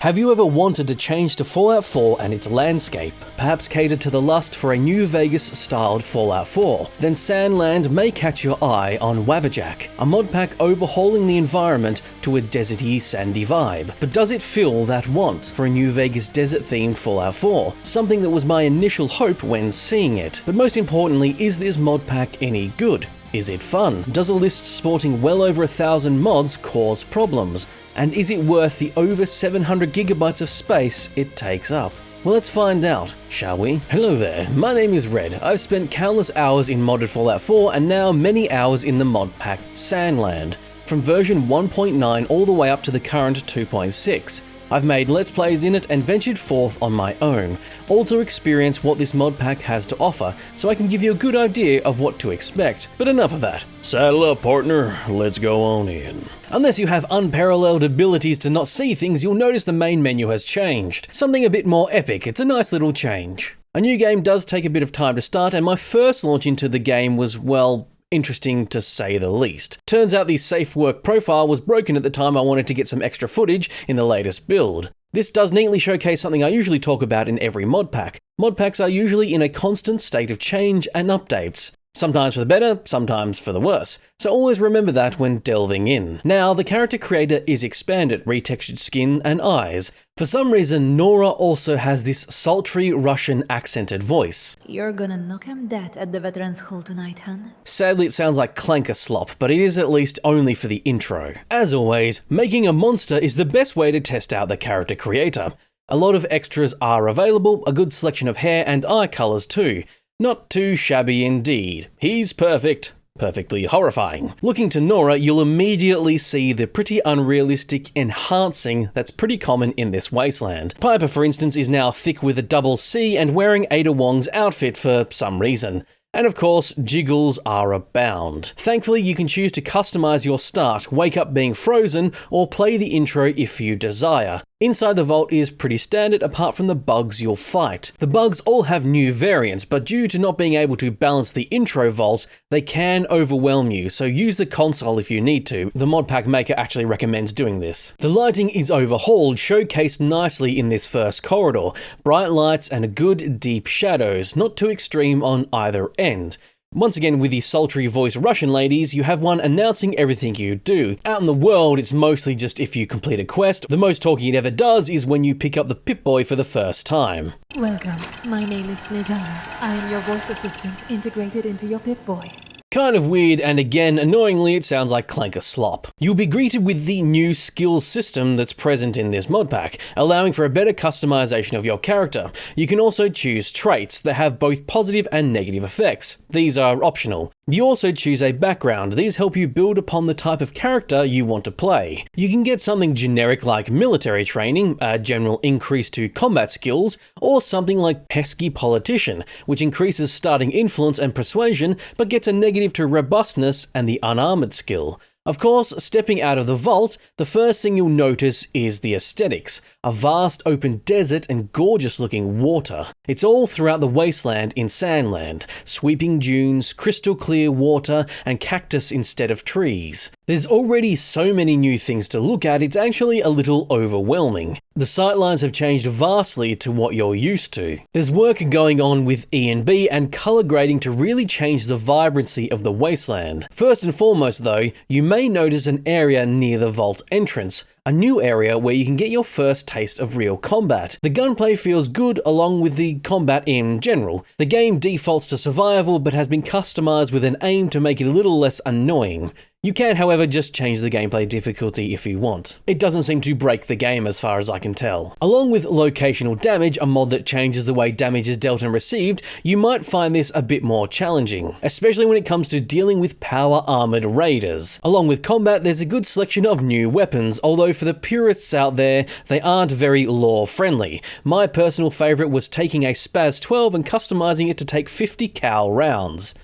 Have you ever wanted to change to Fallout 4 and its landscape? Perhaps cater to the lust for a New Vegas-styled Fallout 4? Then Sandland may catch your eye on Wabbajack, a mod pack overhauling the environment to a deserty, sandy vibe. But does it fill that want for a New Vegas desert-themed Fallout 4? Something that was my initial hope when seeing it. But most importantly, is this mod pack any good? Is it fun? Does a list sporting well over 1,000 mods cause problems? And is it worth the over 700 gigabytes of space it takes up? Well, let's find out, shall we? Hello there, my name is Red. I've spent countless hours in modded Fallout 4 and now many hours in the mod pack Sandland. From version 1.9 all the way up to the current 2.6. I've made Let's Plays in it and ventured forth on my own, all to experience what this mod pack has to offer, so I can give you a good idea of what to expect. But enough of that. Saddle up, partner, let's go on in. Unless you have unparalleled abilities to not see things, you'll notice the main menu has changed. Something a bit more epic, it's a nice little change. A new game does take a bit of time to start, and my first launch into the game was, well, interesting to say the least. Turns out the safe work profile was broken at the time I wanted to get some extra footage in the latest build. This does neatly showcase something I usually talk about in every mod pack. Mod packs are usually in a constant state of change and updates. Sometimes for the better, sometimes for the worse. So always remember that when delving in. Now, the character creator is expanded, retextured skin and eyes. For some reason, Nora also has this sultry Russian accented voice. You're gonna knock him dead at the Veterans Hall tonight, hun. Sadly, it sounds like clanker slop, but it is at least only for the intro. As always, making a monster is the best way to test out the character creator. A lot of extras are available, a good selection of hair and eye colors too. Not too shabby indeed. He's perfect. Perfectly horrifying. Looking to Nora, you'll immediately see the pretty unrealistic enhancing that's pretty common in this wasteland. Piper, for instance, is now thick with a double C and wearing Ada Wong's outfit for some reason. And of course, jiggles are abound. Thankfully, you can choose to customize your start, wake up being frozen, or play the intro if you desire. Inside the vault is pretty standard apart from the bugs you'll fight. The bugs all have new variants, but due to not being able to balance the intro vault, they can overwhelm you, so use the console if you need to. The mod pack maker actually recommends doing this. The lighting is overhauled, showcased nicely in this first corridor. Bright lights and good deep shadows, not too extreme on either end. Once again, with the sultry voiced Russian ladies, you have one announcing everything you do. Out in the world, it's mostly just if you complete a quest. The most talking it ever does is when you pick up the Pip-Boy for the first time. Welcome, my name is Snejana. I am your voice assistant integrated into your Pip-Boy. Kind of weird, and again, annoyingly, it sounds like clanker slop. You'll be greeted with the new skill system that's present in this mod pack, allowing for a better customization of your character. You can also choose traits that have both positive and negative effects. These are optional. You also choose a background. These help you build upon the type of character you want to play. You can get something generic like military training, a general increase to combat skills, or something like pesky politician, which increases starting influence and persuasion, but gets a negative to robustness and the unarmored skill. Of course, stepping out of the vault, the first thing you'll notice is the aesthetics. A vast open desert and gorgeous looking water. It's all throughout the wasteland in Sandland. Sweeping dunes, crystal clear water, and cactus instead of trees. There's already so many new things to look at, it's actually a little overwhelming. The sightlines have changed vastly to what you're used to. There's work going on with E&B and color grading to really change the vibrancy of the wasteland. First and foremost though, you may notice an area near the vault entrance, a new area where you can get your first taste of real combat. The gunplay feels good along with the combat in general. The game defaults to survival but has been customized with an aim to make it a little less annoying. You can, however, just change the gameplay difficulty if you want. It doesn't seem to break the game as far as I can tell. Along with locational damage, a mod that changes the way damage is dealt and received, you might find this a bit more challenging, especially when it comes to dealing with power armored raiders. Along with combat, there's a good selection of new weapons, although for the purists out there, they aren't very lore friendly. My personal favorite was taking a Spaz 12 and customizing it to take 50 cal rounds.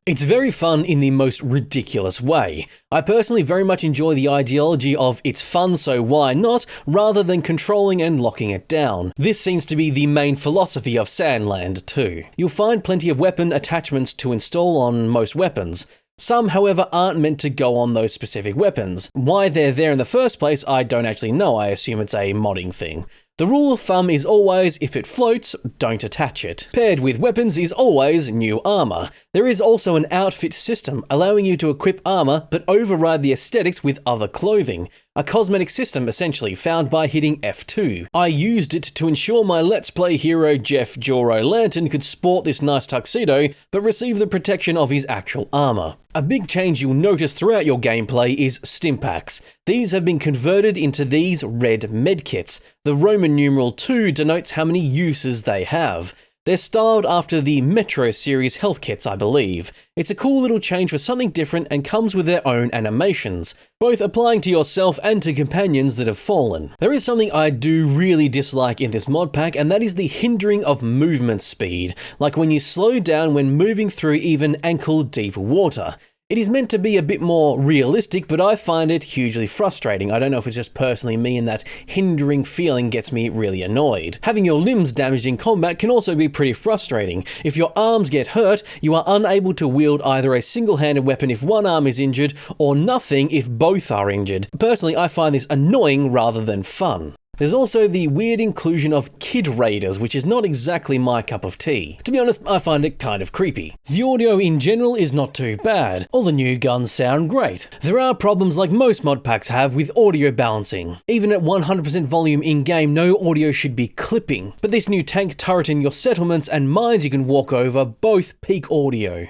It's very fun in the most ridiculous way. I personally very much enjoy the ideology of it's fun so why not, rather than controlling and locking it down. This seems to be the main philosophy of Sandland too. You'll find plenty of weapon attachments to install on most weapons. Some, however, aren't meant to go on those specific weapons. Why they're there in the first place, I don't actually know. I assume it's a modding thing. The rule of thumb is always, if it floats, don't attach it. Paired with weapons is always new armor. There is also an outfit system, allowing you to equip armor but override the aesthetics with other clothing. A cosmetic system essentially, found by hitting F2. I used it to ensure my Let's Play hero Jeff Joro Lantern could sport this nice tuxedo, but receive the protection of his actual armor. A big change you'll notice throughout your gameplay is Stimpaks. These have been converted into these red medkits. The Roman numeral 2 denotes how many uses they have. They're styled after the Metro series health kits, I believe. It's a cool little change for something different and comes with their own animations, both applying to yourself and to companions that have fallen. There is something I do really dislike in this mod pack, and that is the hindering of movement speed, like when you slow down when moving through even ankle-deep water. It is meant to be a bit more realistic, but I find it hugely frustrating. I don't know if it's just personally me, and that hindering feeling gets me really annoyed. Having your limbs damaged in combat can also be pretty frustrating. If your arms get hurt, you are unable to wield either a single-handed weapon if one arm is injured, or nothing if both are injured. Personally, I find this annoying rather than fun. There's also the weird inclusion of kid raiders, which is not exactly my cup of tea. To be honest, I find it kind of creepy. The audio in general is not too bad. All the new guns sound great. There are problems like most mod packs have with audio balancing. Even at 100% volume in-game, no audio should be clipping. But this new tank turret in your settlements and mines you can walk over both peak audio.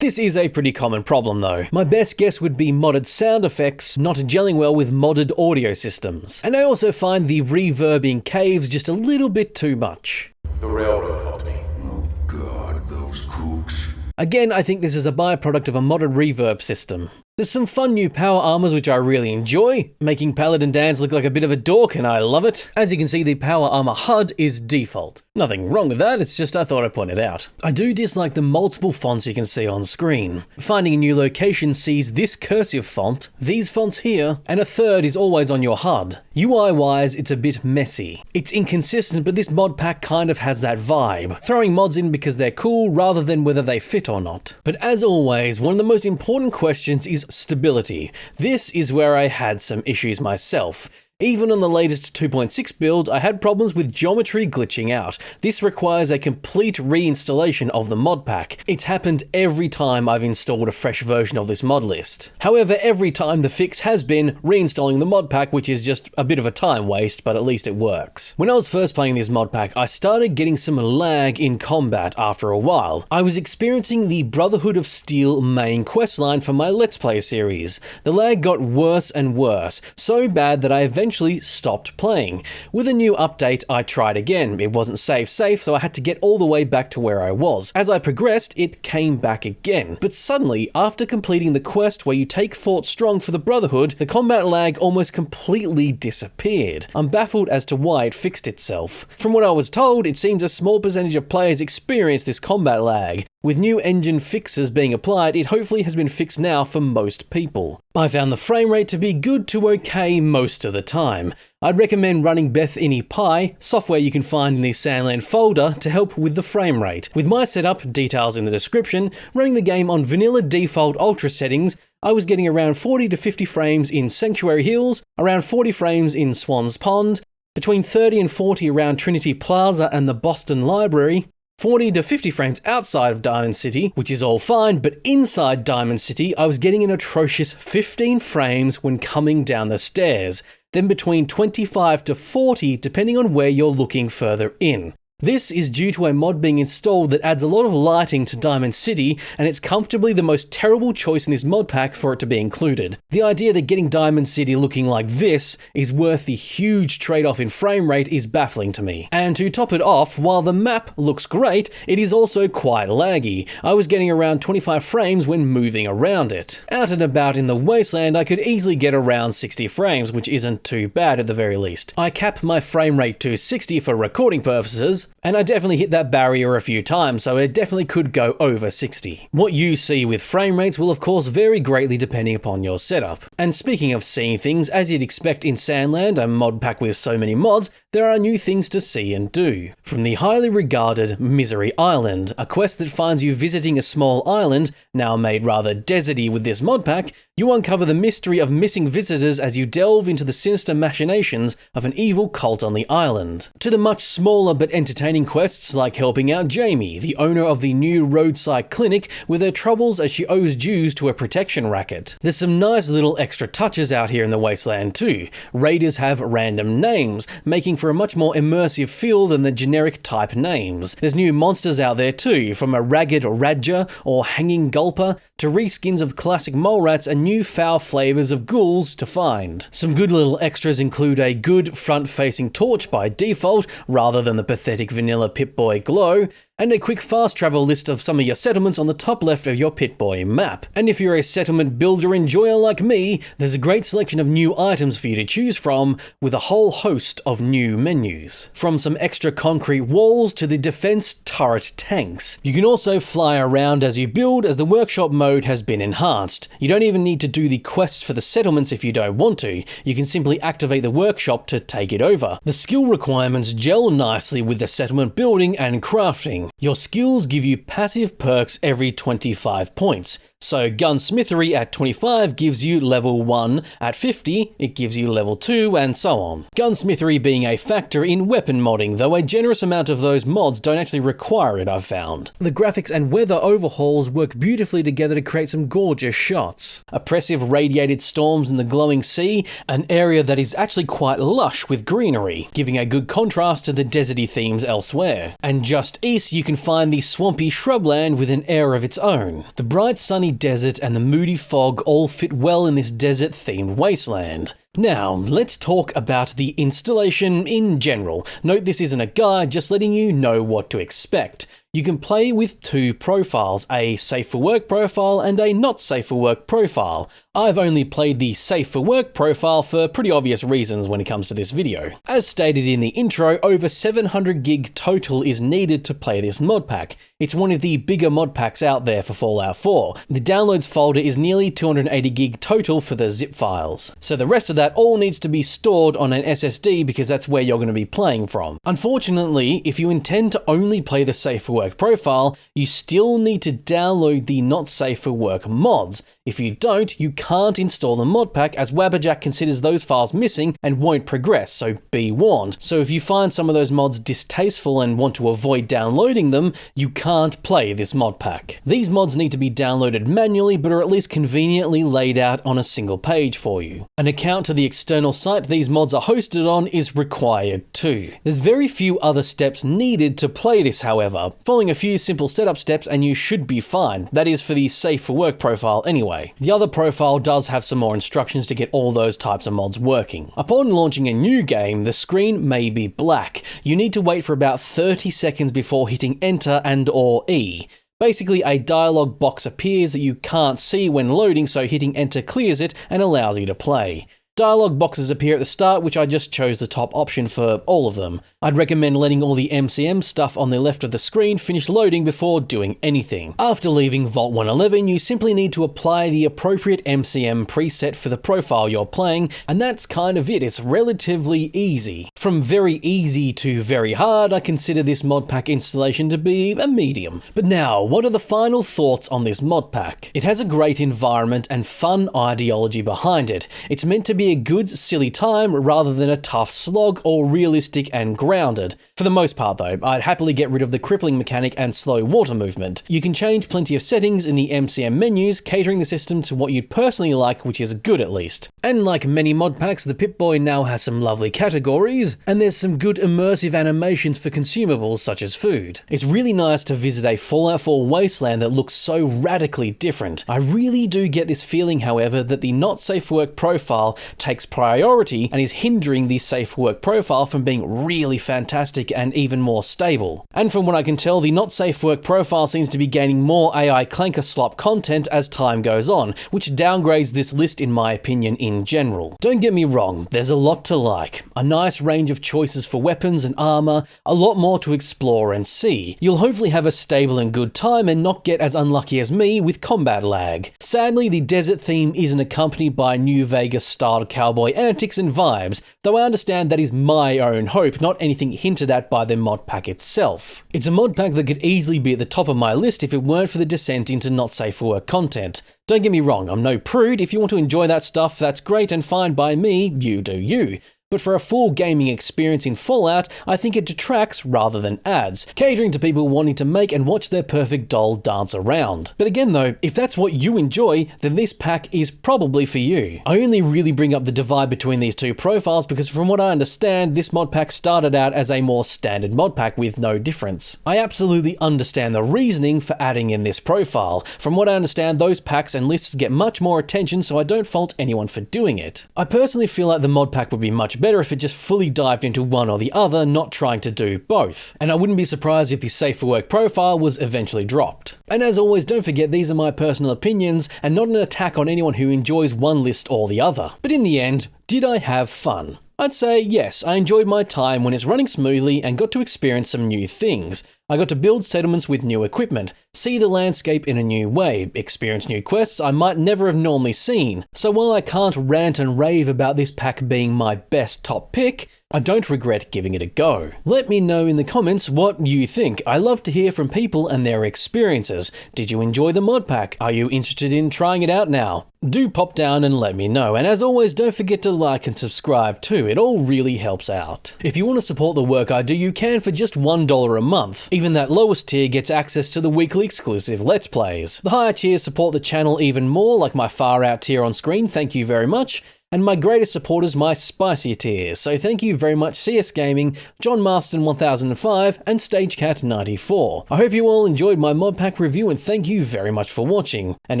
This is a pretty common problem though. My best guess would be modded sound effects not gelling well with modded audio systems. And I also find the reverb in caves just a little bit too much. The railroad helped me. Oh god, those kooks. Again, I think this is a byproduct of a modded reverb system. There's some fun new power armors which I really enjoy, making Paladin Dan's look like a bit of a dork, and I love it. As you can see, the power armor HUD is default. Nothing wrong with that, it's just I thought I'd point it out. I do dislike the multiple fonts you can see on screen. Finding a new location sees this cursive font, these fonts here, and a third is always on your HUD. UI-wise, it's a bit messy. It's inconsistent, but this mod pack kind of has that vibe, throwing mods in because they're cool rather than whether they fit or not. But as always, one of the most important questions is stability. This is where I had some issues myself. Even on the latest 2.6 build, I had problems with geometry glitching out. This requires a complete reinstallation of the mod pack. It's happened every time I've installed a fresh version of this mod list. However, every time the fix has been reinstalling the mod pack, which is just a bit of a time waste, but at least it works. When I was first playing this mod pack, I started getting some lag in combat after a while. I was experiencing the Brotherhood of Steel main questline for my Let's Play series. The lag got worse and worse, so bad that I eventually stopped playing. With a new update, I tried again. It wasn't safe, so I had to get all the way back to where I was. As I progressed, it came back again. But suddenly, after completing the quest where you take Fort Strong for the Brotherhood, the combat lag almost completely disappeared. I'm baffled as to why it fixed itself. From what I was told, it seems a small percentage of players experience this combat lag. With new engine fixes being applied, it hopefully has been fixed now for most people. I found the frame rate to be good to okay most of the time. I'd recommend running Beth Ini Pi, software you can find in the Sandland folder, to help with the frame rate. With my setup, details in the description, running the game on vanilla default ultra settings, I was getting around 40 to 50 frames in Sanctuary Hills, around 40 frames in Swan's Pond, between 30 and 40 around Trinity Plaza and the Boston Library, 40 to 50 frames outside of Diamond City, which is all fine, but inside Diamond City, I was getting an atrocious 15 frames when coming down the stairs, then between 25 to 40 depending on where you're looking further in. This is due to a mod being installed that adds a lot of lighting to Diamond City, and it's comfortably the most terrible choice in this mod pack for it to be included. The idea that getting Diamond City looking like this is worth the huge trade-off in frame rate is baffling to me. And to top it off, while the map looks great, it is also quite laggy. I was getting around 25 frames when moving around it. Out and about in the wasteland, I could easily get around 60 frames, which isn't too bad at the very least. I cap my frame rate to 60 for recording purposes, And I definitely hit that barrier a few times, so it definitely could go over 60. What you see with frame rates will of course vary greatly depending upon your setup. And speaking of seeing things, as you'd expect in Sandland, a mod pack with so many mods, there are new things to see and do. From the highly regarded Misery Island, a quest that finds you visiting a small island, now made rather deserty with this mod pack, you uncover the mystery of missing visitors as you delve into the sinister machinations of an evil cult on the island. To the much smaller but entertaining quests like helping out Jamie, the owner of the new roadside clinic, with her troubles as she owes dues to a protection racket. There's some nice little extra touches out here in the wasteland too. Raiders have random names, making for a much more immersive feel than the generic type names. There's new monsters out there too, from a ragged Radja or hanging gulper to reskins of classic mole rats and new foul flavors of ghouls to find. Some good little extras include a good front-facing torch by default, rather than the pathetic vanilla Pip-Boy glow, and a quick fast travel list of some of your settlements on the top left of your Pip-Boy map. And if you're a settlement builder enjoyer like me, there's a great selection of new items for you to choose from, with a whole host of new menus. From some extra concrete walls to the defense turret tanks. You can also fly around as you build, as the workshop mode has been enhanced. You don't even need to do the quests for the settlements if you don't want to. You can simply activate the workshop to take it over. The skill requirements gel nicely with the settlement building and crafting. Your skills give you passive perks every 25 points. So gunsmithery at 25 gives you level 1, at 50 it gives you level 2, and so on. Gunsmithery being a factor in weapon modding, though a generous amount of those mods don't actually require it, I've found. The graphics and weather overhauls work beautifully together to create some gorgeous shots. Oppressive radiated storms in the glowing sea, an area that is actually quite lush with greenery, giving a good contrast to the deserty themes elsewhere. And just east you can find the swampy shrubland with an air of its own. The bright sunny desert and the moody fog all fit well in this desert-themed wasteland. Now, let's talk about the installation in general. Note this isn't a guide, just letting you know what to expect. You can play with two profiles, a safe for work profile and a not safe for work profile. I've only played the safe for work profile for pretty obvious reasons when it comes to this video. As stated in the intro, over 700 gig total is needed to play this mod pack. It's one of the bigger mod packs out there for Fallout 4. The downloads folder is nearly 280 gig total for the zip files. So the rest of that all needs to be stored on an SSD because that's where you're going to be playing from. Unfortunately, if you intend to only play the safe for work profile, you still need to download the not safe for work mods. If you don't, you can't install the mod pack, as wabbajack considers those files missing and won't progress, so be warned. So if you find some of those mods distasteful and want to avoid downloading them, you can't play this mod pack. These mods need to be downloaded manually, but are at least conveniently laid out on a single page for you. An account to the external site these mods are hosted on is required too. There's very few other steps needed to play this, however. Following a few simple setup steps and you should be fine. That is for the safe for work profile anyway. The other profile does have some more instructions to get all those types of mods working. Upon launching a new game, the screen may be black. You need to wait for about 30 seconds before hitting enter and/or E. Basically, a dialog box appears that you can't see when loading, so hitting enter clears it and allows you to play. Dialog boxes appear at the start, which I just chose the top option for all of them. I'd recommend letting all the MCM stuff on the left of the screen finish loading before doing anything. After leaving Vault 111, you simply need to apply the appropriate MCM preset for the profile you're playing, and that's kind of it. It's relatively easy. From very easy to very hard, I consider this mod pack installation to be a medium. But now, what are the final thoughts on this mod pack? It has a great environment and fun ideology behind it. It's meant to be a good, silly time rather than a tough slog or realistic and grounded. For the most part though, I'd happily get rid of the crippling mechanic and slow water movement. You can change plenty of settings in the MCM menus, catering the system to what you'd personally like, which is good at least. And like many mod packs, the Pip-Boy now has some lovely categories, and there's some good immersive animations for consumables such as food. It's really nice to visit a Fallout 4 wasteland that looks so radically different. I really do get this feeling, however, that the not safe for work profile takes priority and is hindering the safe work profile from being really fantastic and even more stable. And from what I can tell, the not safe work profile seems to be gaining more AI clanker slop content as time goes on, which downgrades this list in my opinion in general. Don't get me wrong, there's a lot to like. A nice range of choices for weapons and armor, a lot more to explore and see. You'll hopefully have a stable and good time and not get as unlucky as me with combat lag. Sadly, the desert theme isn't accompanied by New Vegas-styled cowboy antics and vibes, though I understand that is my own hope, not anything hinted at by the mod pack itself. It's a mod pack that could easily be at the top of my list if it weren't for the descent into not safe for work content. Don't get me wrong, I'm no prude. If you want to enjoy that stuff, that's great and fine by me, you do you. But for a full gaming experience in Fallout, I think it detracts rather than adds, catering to people wanting to make and watch their perfect doll dance around. But again though, if that's what you enjoy, then this pack is probably for you. I only really bring up the divide between these two profiles because from what I understand, this mod pack started out as a more standard mod pack with no difference. I absolutely understand the reasoning for adding in this profile. From what I understand, those packs and lists get much more attention, so I don't fault anyone for doing it. I personally feel like the mod pack would be much better if it just fully dived into one or the other, not trying to do both. And I wouldn't be surprised if the safe for work profile was eventually dropped. And as always, don't forget these are my personal opinions and not an attack on anyone who enjoys one list or the other. But in the end, did I have fun? I'd say yes, I enjoyed my time when it's running smoothly and got to experience some new things. I got to build settlements with new equipment, see the landscape in a new way, experience new quests I might never have normally seen. So while I can't rant and rave about this pack being my best top pick, I don't regret giving it a go. Let me know in the comments what you think. I love to hear from people and their experiences. Did you enjoy the mod pack? Are you interested in trying it out now? Do pop down and let me know. And as always, don't forget to like and subscribe too. It all really helps out. If you want to support the work I do, you can for just $1 a month. Even that lowest tier gets access to the weekly exclusive Let's Plays. The higher tiers support the channel even more, like my far out tier on screen, thank you very much. And my greatest supporters, my spicier tiers. So thank you very much CS Gaming, John Marston 1005 and StageCat94. I hope you all enjoyed my mod pack review and thank you very much for watching. And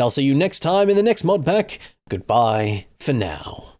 I'll see you next time in the next mod pack. Goodbye for now.